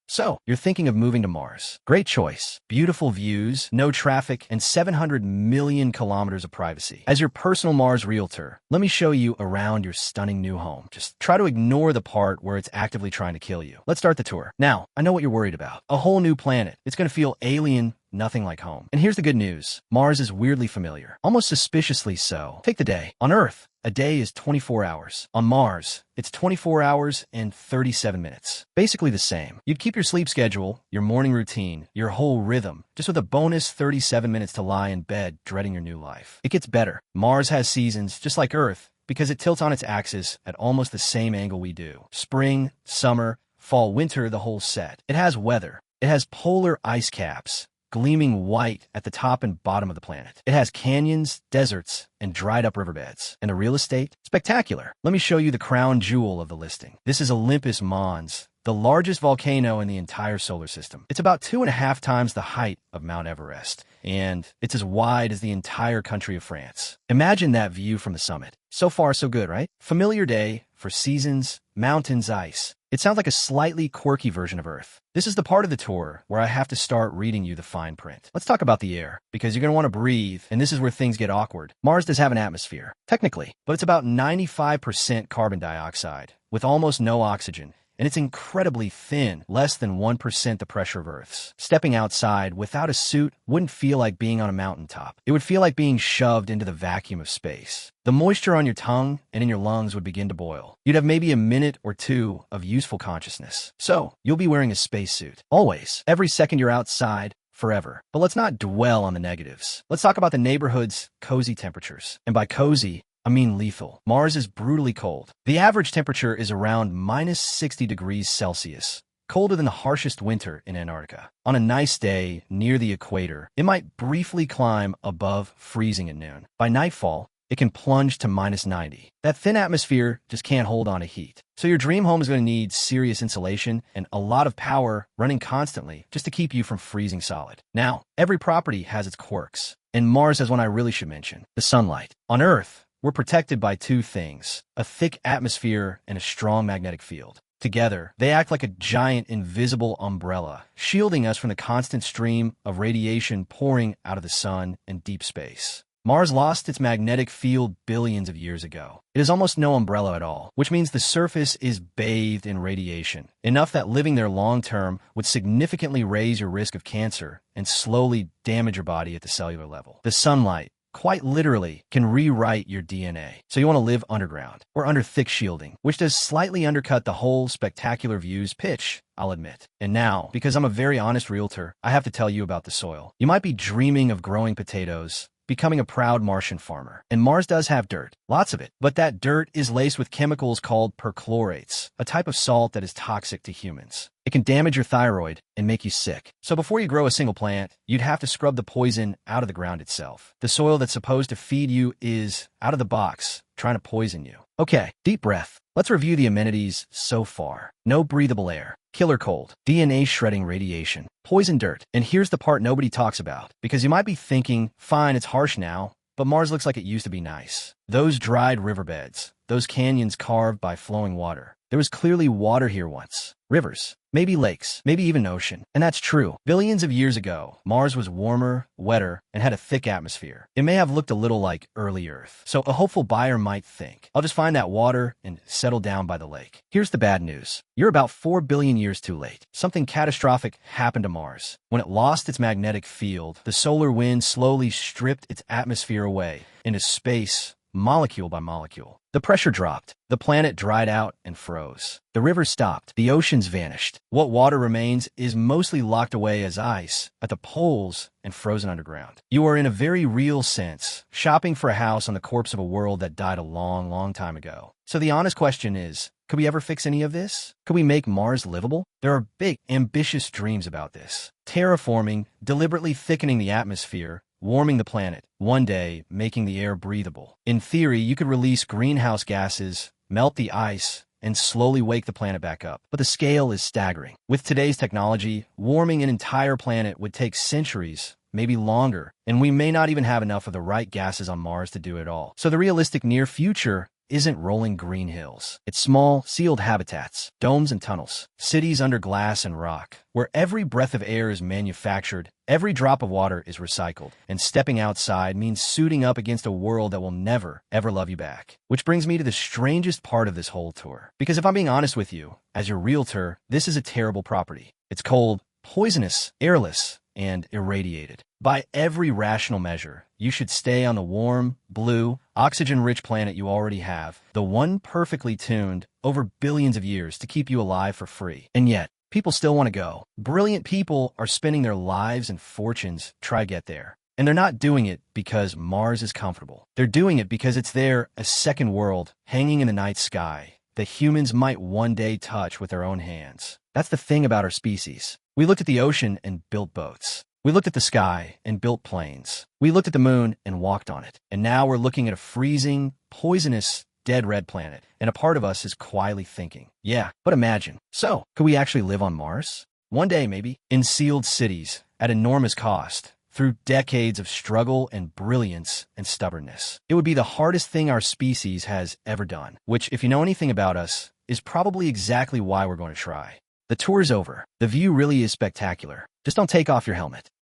So, you're thinking of moving to Mars. Great choice. Beautiful views, no traffic, and 700 million kilometers of privacy. As your personal Mars realtor, let me show you around your stunning new home. Just try to ignore the part where it's actively trying to kill you. Let's start the tour. Now, I know what you're worried about. A whole new planet. It's going to feel alien, nothing like home. And here's the good news. Mars is weirdly familiar, almost suspiciously so. Take the day. On Earth, a day is 24 hours. On Mars, it's 24 hours and 37 minutes. Basically the same. You'd keep your sleep schedule, your morning routine, your whole rhythm, just with a bonus 37 minutes to lie in bed dreading your new life. It gets better. Mars has seasons, just like Earth, because it tilts on its axis at almost the same angle we do. Spring, summer, fall, winter, the whole set. It has weather. It has polar ice caps, gleaming white at the top and bottom of the planet. It has canyons, deserts, and dried-up riverbeds. And the real estate? Spectacular. Let me show you the crown jewel of the listing. This is Olympus Mons, the largest volcano in the entire solar system. It's about 2.5 times the height of Mount Everest, and it's as wide as the entire country of France. Imagine that view from the summit. So far, so good, right? Familiar day for seasons, mountains, ice. It sounds like a slightly quirky version of Earth. This is the part of the tour where I have to start reading you the fine print. Let's talk about the air, because you're going to want to breathe, and this is where things get awkward. Mars does have an atmosphere, technically, but it's about 95% carbon dioxide, with almost no oxygen, and it's incredibly thin, less than 1% the pressure of Earth's. Stepping outside without a suit wouldn't feel like being on a mountaintop. It would feel like being shoved into the vacuum of space. The moisture on your tongue and in your lungs would begin to boil. You'd have maybe a minute or two of useful consciousness. So, you'll be wearing a spacesuit. Always. Every second you're outside, forever. But let's not dwell on the negatives. Let's talk about the neighborhood's cozy temperatures. And by cozy, I mean lethal. Mars is brutally cold. The average temperature is around minus 60 degrees Celsius, colder than the harshest winter in Antarctica. On a nice day near the equator, it might briefly climb above freezing at noon. By nightfall, it can plunge to minus 90. That thin atmosphere just can't hold on to heat. So your dream home is going to need serious insulation and a lot of power running constantly just to keep you from freezing solid. Now, every property has its quirks, and Mars has one I really should mention: the sunlight. On Earth, we're protected by two things: a thick atmosphere and a strong magnetic field. Together, they act like a giant invisible umbrella, shielding us from the constant stream of radiation pouring out of the sun and deep space. Mars lost its magnetic field billions of years ago. It has almost no umbrella at all, which means the surface is bathed in radiation, enough that living there long-term would significantly raise your risk of cancer and slowly damage your body at the cellular level. The sunlight, quite literally, can rewrite your DNA. So you want to live underground, or under thick shielding, which does slightly undercut the whole spectacular views pitch, I'll admit. And now, because I'm a very honest realtor, I have to tell you about the soil. You might be dreaming of growing potatoes, becoming a proud Martian farmer. And Mars does have dirt, lots of it, but that dirt is laced with chemicals called perchlorates, a type of salt that is toxic to humans. It can damage your thyroid and make you sick. So before you grow a single plant, you'd have to scrub the poison out of the ground itself. The soil that's supposed to feed you is, out of the box, trying to poison you. Okay, deep breath. Let's review the amenities so far. No breathable air, killer cold, DNA-shredding radiation, poison dirt. And here's the part nobody talks about, because you might be thinking, fine, it's harsh now, but Mars looks like it used to be nice. Those dried riverbeds, those canyons carved by flowing water. There was clearly water here once. Rivers, maybe lakes, maybe even ocean. And that's true. Billions of years ago, Mars was warmer, wetter, and had a thick atmosphere. It may have looked a little like early Earth. So a hopeful buyer might think, I'll just find that water and settle down by the lake. Here's the bad news. You're about 4 billion years too late. Something catastrophic happened to Mars. When it lost its magnetic field, the solar wind slowly stripped its atmosphere away into space, molecule by molecule. The pressure dropped. The planet dried out and froze. The rivers stopped. The oceans vanished. What water remains is mostly locked away as ice at the poles and frozen underground. You are, in a very real sense, shopping for a house on the corpse of a world that died a long, long time ago. So the honest question is, could we ever fix any of this? Could we make Mars livable? There are big, ambitious dreams about this. Terraforming, deliberately thickening the atmosphere, warming the planet, one day making the air breathable. In theory, you could release greenhouse gases, melt the ice, and slowly wake the planet back up. But the scale is staggering. With today's technology, warming an entire planet would take centuries, maybe longer, and we may not even have enough of the right gases on Mars to do it all. So the realistic near future isn't rolling green hills. It's small, sealed habitats, domes and tunnels, cities under glass and rock, where every breath of air is manufactured, every drop of water is recycled, and stepping outside means suiting up against a world that will never, ever love you back. Which brings me to the strangest part of this whole tour. Because if I'm being honest with you, as your realtor, this is a terrible property. It's cold, poisonous, airless, and irradiated. By every rational measure, you should stay on the warm, blue, oxygen-rich planet you already have, the one perfectly tuned over billions of years to keep you alive for free. And yet, people still want to go. Brilliant people are spending their lives and fortunes to try to get there. And they're not doing it because Mars is comfortable. They're doing it because it's there, a second world, hanging in the night sky, that humans might one day touch with their own hands. That's the thing about our species. We looked at the ocean and built boats. We looked at the sky and built planes. We looked at the moon and walked on it. And now we're looking at a freezing, poisonous, dead red planet. And a part of us is quietly thinking, yeah, but imagine. So, could we actually live on Mars? One day, maybe. In sealed cities, at enormous cost, through decades of struggle and brilliance and stubbornness. It would be the hardest thing our species has ever done, which, if you know anything about us, is probably exactly why we're going to try. The tour's over. The view really is spectacular. Just don't take off your helmet.